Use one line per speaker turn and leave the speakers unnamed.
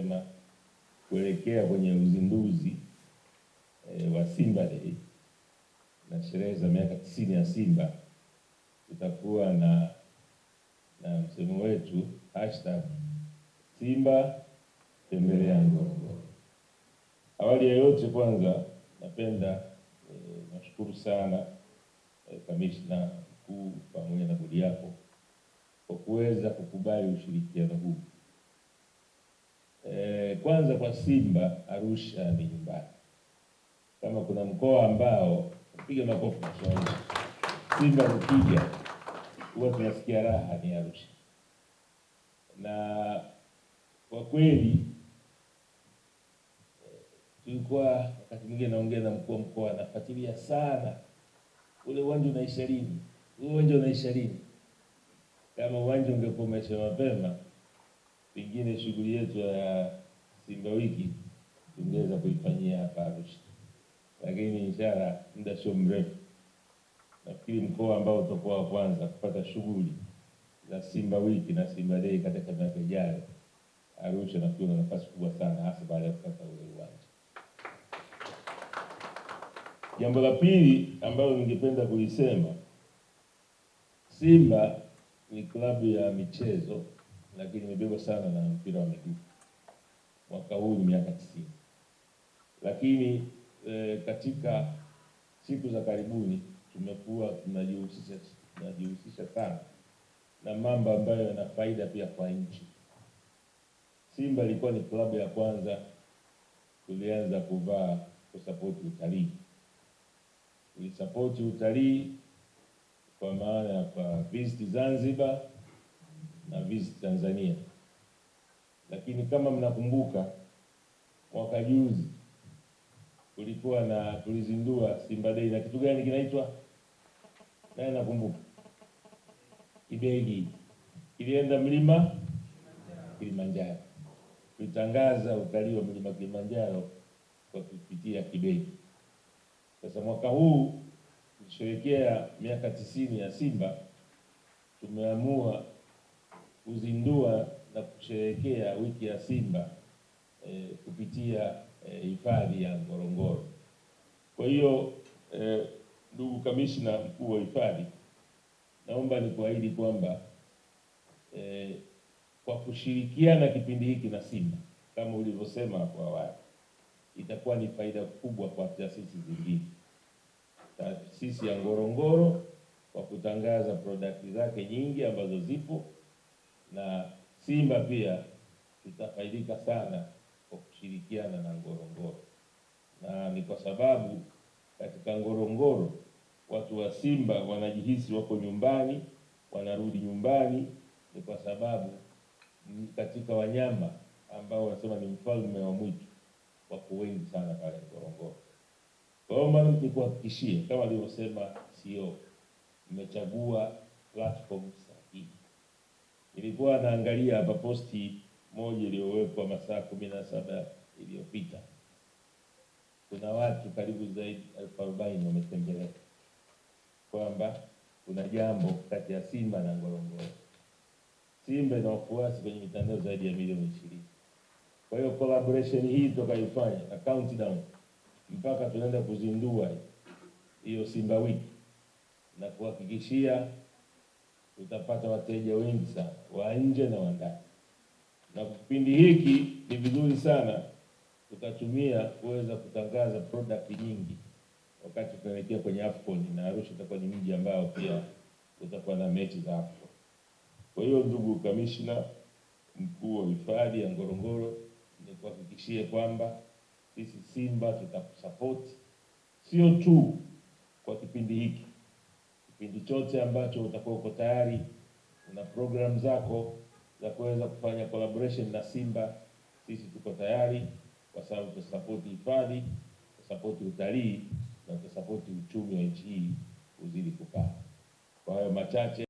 mapema kuelekea kwenye uzinduzi wa Simba Day na sherehe za miaka 90 ya Simba, tutakuwa na msemo wetu #Simba tembelea Ngorongoro. Awali ya yote, kwanza napenda nashukuru sana kamishna mkuu pamoja na bodi yako kwa kuweza kukubali ushirikiano huu. Kwanza kwa Simba, Arusha ni nyumbani. Kama kuna mkoa ambao piga makofi na Simba kupiga huwa tunasikia raha ni Arusha. Na kwa kweli tulikuwa wakati mwingine naongea na mkuu wa mkoa, anafuatilia sana ule uwanja unaisha lini, uwanja unaisha lini. Kama uwanja ungekuwa umeisha mapema, pengine shughuli yetu ya Simba wiki tungeweza kuifanyia hapa Arusha, lakini inshallah muda sio mrefu nafikiri mkoa ambao utakuwa wa kwanza kupata shughuli za Simba wiki na Simba Day katika miaka ijayo, Arusha nafikiri na nafasi kubwa sana, hasa baada ya kupata ule uwanja. Jambo la pili ambalo ningependa kulisema, Simba ni klabu ya michezo lakini imebeba sana na mpira wa miguu. Mwaka huu ni miaka 90. Lakini katika siku za karibuni tumekuwa tunajihusisha sana na mambo ambayo yana faida pia kwa nchi. Simba ilikuwa ni klabu ya kwanza tulianza kusapoti utalii. Tulisapoti utalii kwa maana ya kwa visit Zanzibar na visit Tanzania. Lakini kama mnakumbuka, mwaka juzi tulizindua Simba Day na kitu gani kinaitwa? Nani nakumbuka? Kibegi. Ilienda mlima Kilimanjaro. Tulitangaza utalii wa mlima Kilimanjaro kwa kupitia Kibegi. Sasa mwaka huu kusherehekea miaka 90 ya Simba, tumeamua kuzindua na kusherehekea wiki ya Simba kupitia hifadhi ya Ngorongoro. Kwa hiyo ndugu kamishna mkuu wa hifadhi, naomba nikuahidi kwamba kwa kushirikiana kipindi hiki na Simba kama ulivyosema hapo awali, itakuwa ni faida kubwa kwa taasisi zingine. Taasisi ya Ngorongoro kwa kutangaza product zake nyingi ambazo zipo, na Simba pia tutafaidika sana kwa kushirikiana na Ngorongoro. Na ni kwa sababu katika Ngorongoro watu wa Simba wanajihisi wako nyumbani, wanarudi nyumbani, ni kwa sababu katika wanyama ambao wanasema ni mfalme wa mwitu wako wengi sana pale Ngorongoro. Kwa hiyo mimi nikuhakikishie kama alivyosema CEO, mmechagua platform sahihi. Nilikuwa naangalia hapa posti moja iliyowekwa masaa 17 iliyopita. Kuna watu karibu zaidi 40,000 wametembelea kwamba kuna jambo kati ya Simba na Ngorongoro. Simba ina wafuasi kwenye mitandao zaidi ya milioni 20. Kwa hiyo collaboration hii tutakaifanya na countdown mpaka tunaenda kuzindua hiyo Simba wiki, na kuhakikishia tutapata wateja wengi sana wa nje na wa ndani. Na kipindi hiki ni vizuri sana tutatumia kuweza kutangaza product nyingi wakati tunaelekea kwenye AFCON, na Arusha itakuwa ni mji ambao pia utakuwa na mechi za AFCON. Kwa hiyo ndugu kamishna mkuu wa hifadhi ya Ngorongoro, ni kuhakikishia kwamba sisi Simba tutakusupport sio tu kwa kipindi hiki, kipindi chote ambacho utakuwa uko tayari una program zako za kuweza kufanya collaboration na Simba, sisi tuko tayari, kwa sababu tutasupport hifadhi, tutasupport utalii na tutasupport uchumi wa nchi hii uzidi kupaa. Kwa hayo machache